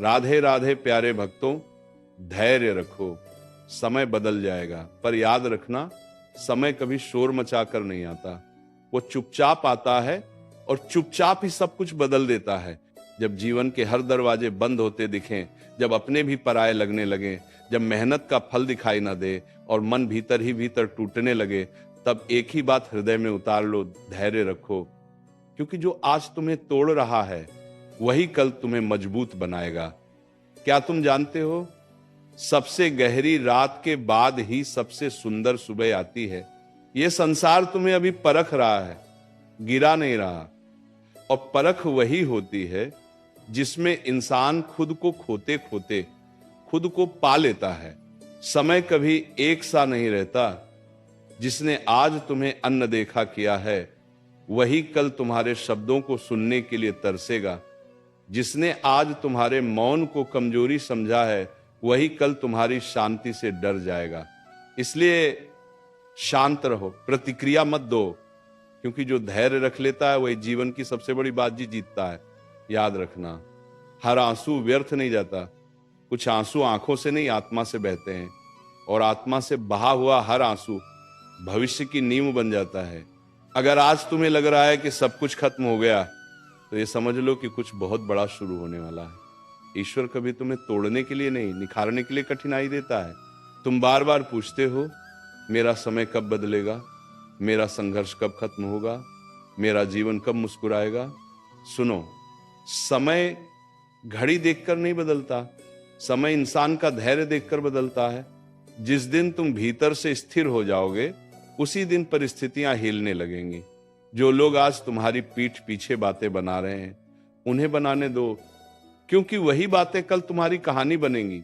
राधे राधे प्यारे भक्तों, धैर्य रखो, समय बदल जाएगा। पर याद रखना, समय कभी शोर मचाकर नहीं आता, वो चुपचाप आता है और चुपचाप ही सब कुछ बदल देता है। जब जीवन के हर दरवाजे बंद होते दिखें, जब अपने भी पराये लगने लगे, जब मेहनत का फल दिखाई ना दे और मन भीतर ही भीतर टूटने लगे, तब एक ही बात हृदय में उतार लो, धैर्य रखो। क्योंकि जो आज तुम्हें तोड़ रहा है वही कल तुम्हें मजबूत बनाएगा। क्या तुम जानते हो, सबसे गहरी रात के बाद ही सबसे सुंदर सुबह आती है। यह संसार तुम्हें अभी परख रहा है, गिरा नहीं रहा। और परख वही होती है जिसमें इंसान खुद को खोते खोते खुद को पा लेता है। समय कभी एक सा नहीं रहता। जिसने आज तुम्हें अन्न देखा किया है वही कल तुम्हारे शब्दों को सुनने के लिए तरसेगा। जिसने आज तुम्हारे मौन को कमजोरी समझा है वही कल तुम्हारी शांति से डर जाएगा। इसलिए शांत रहो, प्रतिक्रिया मत दो, क्योंकि जो धैर्य रख लेता है वही जीवन की सबसे बड़ी बाजी जीतता है। याद रखना, हर आंसू व्यर्थ नहीं जाता। कुछ आंसू आंखों से नहीं, आत्मा से बहते हैं, और आत्मा से बहा हुआ हर आंसू भविष्य की नींव बन जाता है। अगर आज तुम्हें लग रहा है कि सब कुछ खत्म हो गया, तो ये समझ लो कि कुछ बहुत बड़ा शुरू होने वाला है। ईश्वर कभी तुम्हें तोड़ने के लिए नहीं, निखारने के लिए कठिनाई देता है। तुम बार बार पूछते हो, मेरा समय कब बदलेगा, मेरा संघर्ष कब खत्म होगा, मेरा जीवन कब मुस्कुराएगा। सुनो, समय घड़ी देखकर नहीं बदलता, समय इंसान का धैर्य देखकर बदलता है। जिस दिन तुम भीतर से स्थिर हो जाओगे, उसी दिन परिस्थितियां हिलने लगेंगी। जो लोग आज तुम्हारी पीठ पीछे बातें बना रहे हैं, उन्हें बनाने दो, क्योंकि वही बातें कल तुम्हारी कहानी बनेंगी।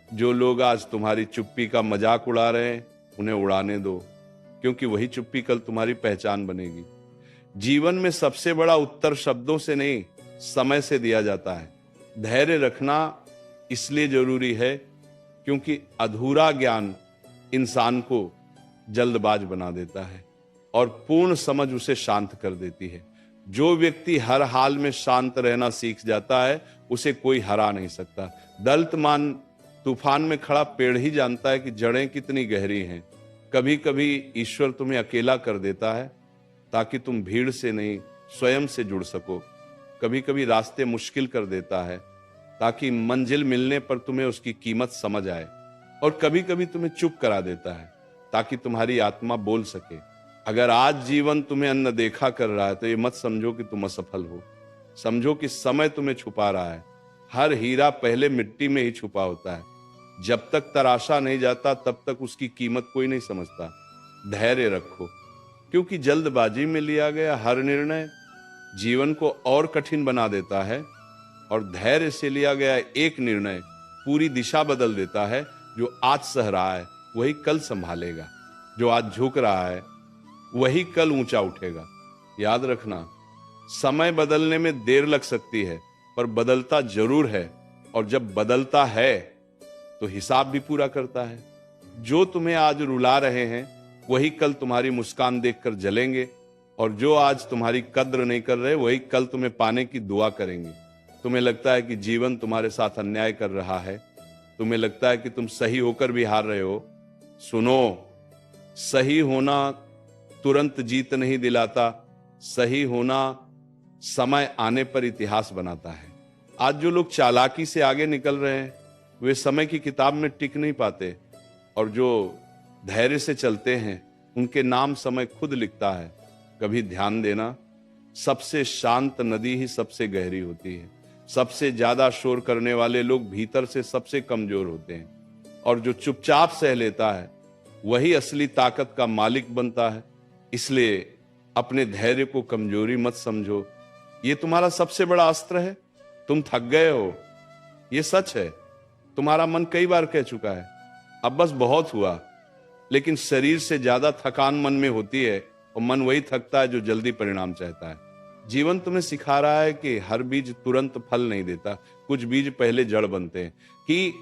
जो लोग आज तुम्हारी चुप्पी का मजाक उड़ा रहे हैं, उन्हें उड़ाने दो, क्योंकि वही चुप्पी कल तुम्हारी पहचान बनेगी। जीवन में सबसे बड़ा उत्तर शब्दों से नहीं, समय से दिया जाता है। धैर्य रखना इसलिए जरूरी है क्योंकि अधूरा ज्ञान इंसान को जल्दबाज बना देता है और पूर्ण समझ उसे शांत कर देती है। जो व्यक्ति हर हाल में शांत रहना सीख जाता है, उसे कोई हरा नहीं सकता। दल्तमान तूफान में खड़ा पेड़ ही जानता है कि जड़ें कितनी गहरी हैं। कभी कभी ईश्वर तुम्हें अकेला कर देता है ताकि तुम भीड़ से नहीं, स्वयं से जुड़ सको। कभी कभी रास्ते मुश्किल कर देता है ताकि मंजिल मिलने पर तुम्हें उसकी कीमत समझ आए। और कभी कभी तुम्हें चुप करा देता है ताकि तुम्हारी आत्मा बोल सके। अगर आज जीवन तुम्हें अन्न देखा कर रहा है, तो ये मत समझो कि तुम असफल हो। समझो कि समय तुम्हें छुपा रहा है। हर हीरा पहले मिट्टी में ही छुपा होता है। जब तक तराशा नहीं जाता, तब तक उसकी कीमत कोई नहीं समझता। धैर्य रखो, क्योंकि जल्दबाजी में लिया गया हर निर्णय जीवन को और कठिन बना देता है, और धैर्य से लिया गया एक निर्णय पूरी दिशा बदल देता है। जो आज सह रहा है वही कल संभालेगा, जो आज झुक रहा है वही कल ऊंचा उठेगा। याद रखना, समय बदलने में देर लग सकती है, पर बदलता जरूर है, और जब बदलता है तो हिसाब भी पूरा करता है। जो तुम्हें आज रुला रहे हैं वही कल तुम्हारी मुस्कान देखकर जलेंगे, और जो आज तुम्हारी कद्र नहीं कर रहे वही कल तुम्हें पाने की दुआ करेंगे। तुम्हें लगता है कि जीवन तुम्हारे साथ अन्याय कर रहा है, तुम्हें लगता है कि तुम सही होकर भी हार रहे हो। सुनो, सही होना तुरंत जीत नहीं दिलाता, सही होना समय आने पर इतिहास बनाता है। आज जो लोग चालाकी से आगे निकल रहे हैं वे समय की किताब में टिक नहीं पाते, और जो धैर्य से चलते हैं उनके नाम समय खुद लिखता है। कभी ध्यान देना, सबसे शांत नदी ही सबसे गहरी होती है। सबसे ज्यादा शोर करने वाले लोग भीतर से सबसे कमजोर होते हैं, और जो चुपचाप सह लेता है वही असली ताकत का मालिक बनता है। इसलिए अपने धैर्य को कमजोरी मत समझो, ये तुम्हारा सबसे बड़ा अस्त्र है। तुम थक गए हो, ये सच है, तुम्हारा मन कई बार कह चुका है अब बस बहुत हुआ। लेकिन शरीर से ज्यादा थकान मन में होती है, और मन वही थकता है जो जल्दी परिणाम चाहता है। जीवन तुम्हें सिखा रहा है कि हर बीज तुरंत फल नहीं देता, कुछ बीज पहले जड़ बनते हैं। कि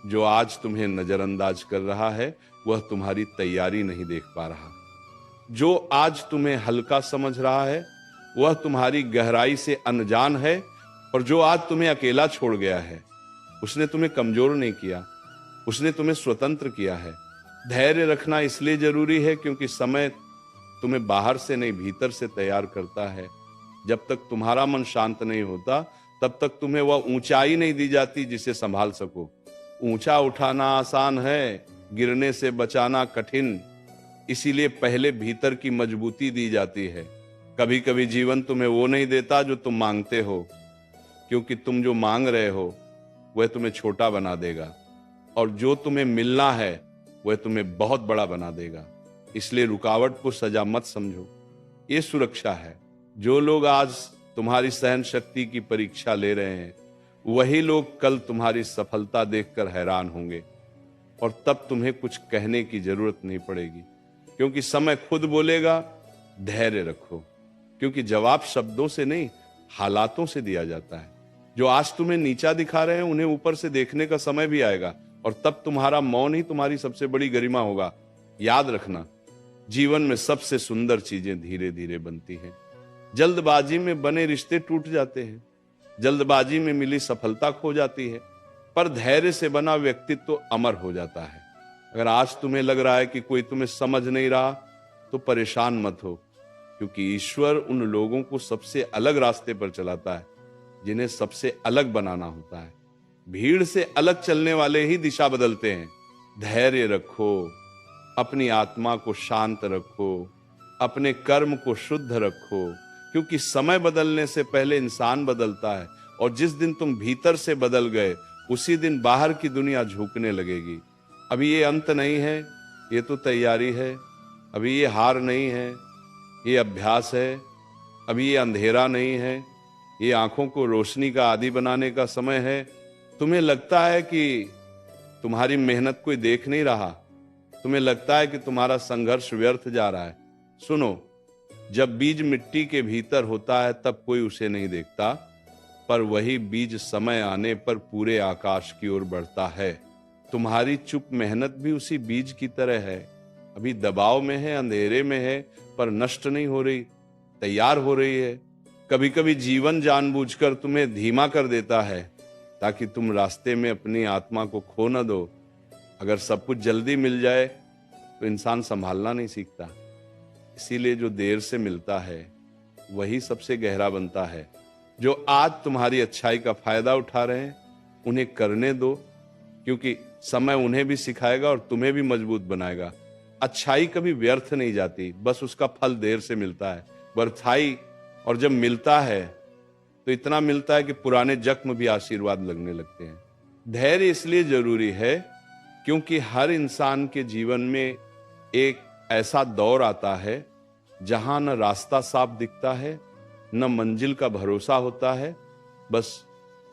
जो आज तुम्हें नजरअंदाज कर रहा है वह तुम्हारी तैयारी नहीं देख पा रहा। जो आज तुम्हें हल्का समझ रहा है वह तुम्हारी गहराई से अनजान है, और जो आज तुम्हें अकेला छोड़ गया है उसने तुम्हें कमजोर नहीं किया, उसने तुम्हें स्वतंत्र किया है। धैर्य रखना इसलिए जरूरी है क्योंकि समय तुम्हें बाहर से नहीं भीतर से तैयार करता है। जब तक तुम्हारा मन शांत नहीं होता तब तक तुम्हें वह ऊंचाई नहीं दी जाती जिसे संभाल सको। ऊंचा उठाना आसान है, गिरने से बचाना कठिन। इसीलिए पहले भीतर की मजबूती दी जाती है। कभी कभी जीवन तुम्हें वो नहीं देता जो तुम मांगते हो, क्योंकि तुम जो मांग रहे हो वह तुम्हें छोटा बना देगा, और जो तुम्हें मिलना है वह तुम्हें बहुत बड़ा बना देगा। इसलिए रुकावट को सजा मत समझो, ये सुरक्षा है। जो लोग आज तुम्हारी सहन शक्ति की परीक्षा ले रहे हैं वही लोग कल तुम्हारी सफलता देखकर हैरान होंगे, और तब तुम्हें कुछ कहने की जरूरत नहीं पड़ेगी, क्योंकि समय खुद बोलेगा धैर्य रखो। क्योंकि जवाब शब्दों से नहीं हालातों से दिया जाता है। जो आज तुम्हें नीचा दिखा रहे हैं उन्हें ऊपर से देखने का समय भी आएगा, और तब तुम्हारा मौन ही तुम्हारी सबसे बड़ी गरिमा होगा। याद रखना, जीवन में सबसे सुंदर चीजें धीरे धीरे बनती हैं। जल्दबाजी में बने रिश्ते टूट जाते हैं, जल्दबाजी में मिली सफलता खो जाती है, पर धैर्य से बना व्यक्तित्व तो अमर हो जाता है। अगर आज तुम्हें लग रहा है कि कोई तुम्हें समझ नहीं रहा तो परेशान मत हो, क्योंकि ईश्वर उन लोगों को सबसे अलग रास्ते पर चलाता है जिन्हें सबसे अलग बनाना होता है। भीड़ से अलग चलने वाले ही दिशा बदलते हैं। धैर्य रखो, अपनी आत्मा को शांत रखो, अपने कर्म को शुद्ध रखो, क्योंकि समय बदलने से पहले इंसान बदलता है, और जिस दिन तुम भीतर से बदल गए उसी दिन बाहर की दुनिया झुकने लगेगी। अभी ये अंत नहीं है, ये तो तैयारी है। अभी ये हार नहीं है, ये अभ्यास है। अभी ये अंधेरा नहीं है, ये आंखों को रोशनी का आदी बनाने का समय है। तुम्हें लगता है कि तुम्हारी मेहनत कोई देख नहीं रहा, तुम्हें लगता है कि तुम्हारा संघर्ष व्यर्थ जा रहा है। सुनो, जब बीज मिट्टी के भीतर होता है तब कोई उसे नहीं देखता, पर वही बीज समय आने पर पूरे आकाश की ओर बढ़ता है। तुम्हारी चुप मेहनत भी उसी बीज की तरह है। अभी दबाव में है, अंधेरे में है, पर नष्ट नहीं हो रही, तैयार हो रही है। कभी कभी जीवन जानबूझकर तुम्हें धीमा कर देता है ताकि तुम रास्ते में अपनी आत्मा को खो न दो। अगर सब कुछ जल्दी मिल जाए तो इंसान संभालना नहीं सीखता। इसीलिए जो देर से मिलता है वही सबसे गहरा बनता है। जो आज तुम्हारी अच्छाई का फायदा उठा रहे हैं उन्हें करने दो, क्योंकि समय उन्हें भी सिखाएगा और तुम्हें भी मजबूत बनाएगा। अच्छाई कभी व्यर्थ नहीं जाती, बस उसका फल देर से मिलता है, बरथाई। और जब मिलता है तो इतना मिलता है कि पुराने जख्म भी आशीर्वाद लगने लगते हैं। धैर्य इसलिए जरूरी है क्योंकि हर इंसान के जीवन में एक ऐसा दौर आता है जहां न रास्ता साफ दिखता है, न मंजिल का भरोसा होता है, बस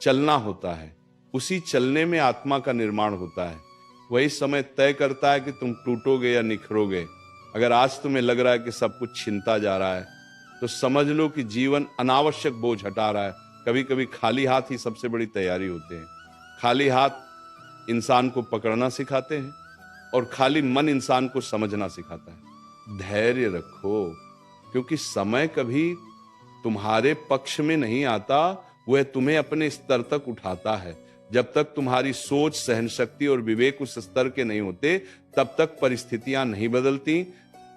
चलना होता है। उसी चलने में आत्मा का निर्माण होता है। वही समय तय करता है कि तुम टूटोगे या निखरोगे। अगर आज तुम्हें लग रहा है कि सब कुछ छिनता जा रहा है तो समझ लो कि जीवन अनावश्यक बोझ हटा रहा है। कभी कभी खाली हाथ ही सबसे बड़ी तैयारी होते हैं। खाली हाथ इंसान को पकड़ना सिखाते हैं और खाली मन इंसान को समझना सिखाता है। धैर्य रखो, क्योंकि समय कभी तुम्हारे पक्ष में नहीं आता, वह तुम्हें अपने स्तर तक उठाता है। जब तक तुम्हारी सोच, सहनशक्ति और विवेक उस स्तर के नहीं होते तब तक परिस्थितियां नहीं बदलती।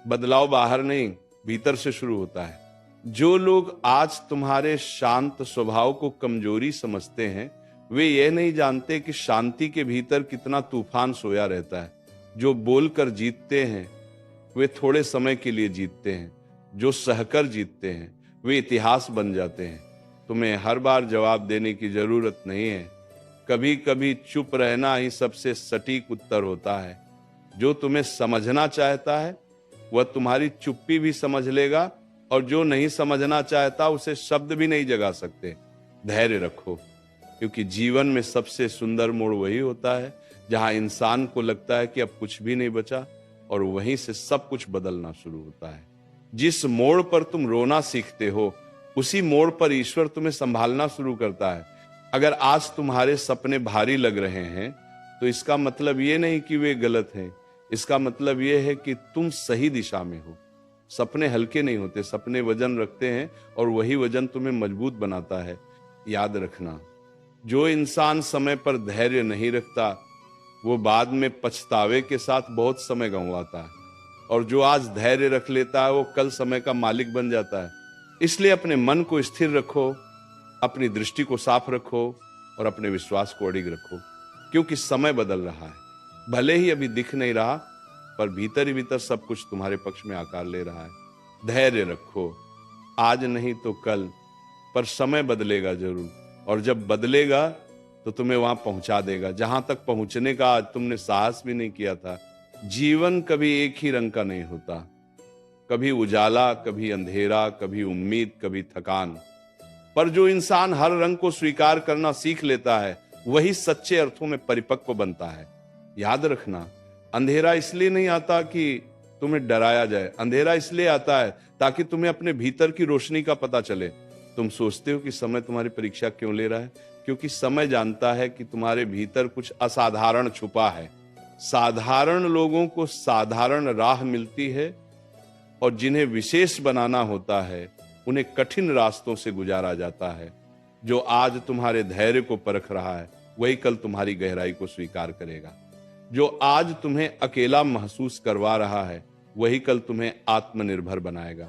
बदलाव बाहर नहीं भीतर से शुरू होता है। जो लोग आज तुम्हारे शांत स्वभाव को कमजोरी समझते हैं वे यह नहीं जानते कि शांति के भीतर कितना तूफान सोया रहता है। जो बोलकर जीतते हैं वे थोड़े समय के लिए जीतते हैं, जो सहकर जीतते हैं वे इतिहास बन जाते हैं। तुम्हें हर बार जवाब देने की जरूरत नहीं है। कभी कभी चुप रहना ही सबसे सटीक उत्तर होता है। जो तुम्हें समझना चाहता है वह तुम्हारी चुप्पी भी समझ लेगा, और जो नहीं समझना चाहता उसे शब्द भी नहीं जगा सकते। धैर्य रखो, क्योंकि जीवन में सबसे सुंदर मोड़ वही होता है जहां इंसान को लगता है कि अब कुछ भी नहीं बचा, और वहीं से सब कुछ बदलना शुरू होता है। जिस मोड़ पर तुम रोना सीखते हो उसी मोड़ पर ईश्वर तुम्हें संभालना शुरू करता है। अगर आज तुम्हारे सपने भारी लग रहे हैं तो इसका मतलब ये नहीं कि वे गलत हैं, इसका मतलब ये है कि तुम सही दिशा में हो। सपने हल्के नहीं होते, सपने वजन रखते हैं और वही वजन तुम्हें मजबूत बनाता है। याद रखना, जो इंसान समय पर धैर्य नहीं रखता वो बाद में पछतावे के साथ बहुत समय गंवाता है, और जो आज धैर्य रख लेता है वो कल समय का मालिक बन जाता है। इसलिए अपने मन को स्थिर रखो, अपनी दृष्टि को साफ रखो और अपने विश्वास को अडिग रखो, क्योंकि समय बदल रहा है। भले ही अभी दिख नहीं रहा, पर भीतर ही भीतर सब कुछ तुम्हारे पक्ष में आकार ले रहा है। धैर्य रखो, आज नहीं तो कल, पर समय बदलेगा जरूर, और जब बदलेगा तो तुम्हें वहां पहुंचा देगा जहां तक पहुंचने का आज तुमने साहस भी नहीं किया था। जीवन कभी एक ही रंग का नहीं होता, कभी उजाला, कभी अंधेरा, कभी उम्मीद, कभी थकान। पर जो इंसान हर रंग को स्वीकार करना सीख लेता है वही सच्चे अर्थों में परिपक्व बनता है। याद रखना, अंधेरा इसलिए नहीं आता कि तुम्हें डराया जाए, अंधेरा इसलिए आता है ताकि तुम्हें अपने भीतर की रोशनी का पता चले। तुम सोचते हो कि समय तुम्हारी परीक्षा क्यों ले रहा है? क्योंकि समय जानता है कि तुम्हारे भीतर कुछ असाधारण छुपा है। साधारण लोगों को साधारण राह मिलती है, और जिन्हें विशेष बनाना होता है उन्हें कठिन रास्तों से गुजारा जाता है। जो आज तुम्हारे धैर्य को परख रहा है वही कल तुम्हारी गहराई को स्वीकार करेगा। जो आज तुम्हें अकेला महसूस करवा रहा है वही कल तुम्हें आत्मनिर्भर बनाएगा।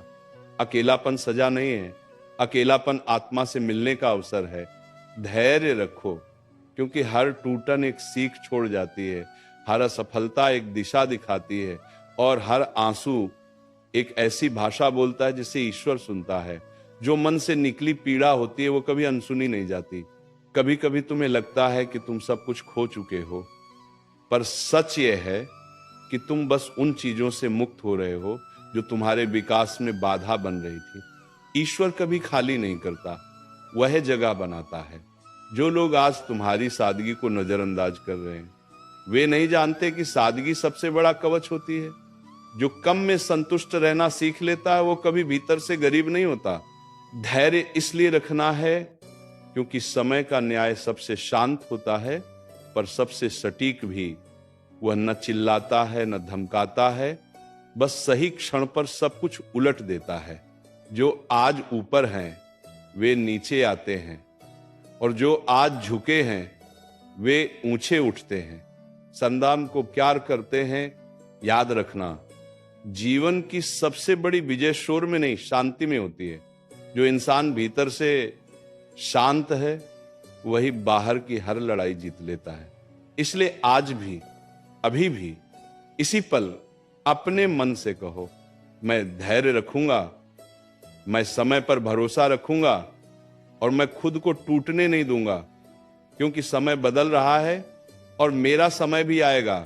अकेलापन सजा नहीं है, अकेलापन आत्मा से मिलने का अवसर है। धैर्य रखो, क्योंकि हर टूटन एक सीख छोड़ जाती है, हर असफलता एक दिशा दिखाती है, और हर आंसू एक ऐसी भाषा बोलता है जिसे ईश्वर सुनता है। जो मन से निकली पीड़ा होती है वो कभी अनसुनी नहीं जाती। कभी कभी तुम्हें लगता है कि तुम सब कुछ खो चुके हो, पर सच ये है कि तुम बस उन चीजों से मुक्त हो रहे हो जो तुम्हारे विकास में बाधा बन रही थी। ईश्वर कभी खाली नहीं करता, वह जगह बनाता है। जो लोग आज तुम्हारी सादगी को नजरअंदाज कर रहे हैं वे नहीं जानते कि सादगी सबसे बड़ा कवच होती है। जो कम में संतुष्ट रहना सीख लेता है वो कभी भीतर से गरीब नहीं होता। धैर्य इसलिए रखना है क्योंकि समय का न्याय सबसे शांत होता है, पर सबसे सटीक भी। वह न चिल्लाता है न धमकाता है, बस सही क्षण पर सब कुछ उलट देता है। जो आज ऊपर हैं वे नीचे आते हैं, और जो आज झुके हैं वे ऊंचे उठते हैं। संदान को प्यार करते हैं। याद रखना, जीवन की सबसे बड़ी विजय शोर में नहीं शांति में होती है। जो इंसान भीतर से शांत है वही बाहर की हर लड़ाई जीत लेता है। इसलिए आज भी, अभी भी, इसी पल अपने मन से कहो, मैं धैर्य रखूंगा, मैं समय पर भरोसा रखूंगा, और मैं खुद को टूटने नहीं दूंगा, क्योंकि समय बदल रहा है और मेरा समय भी आएगा।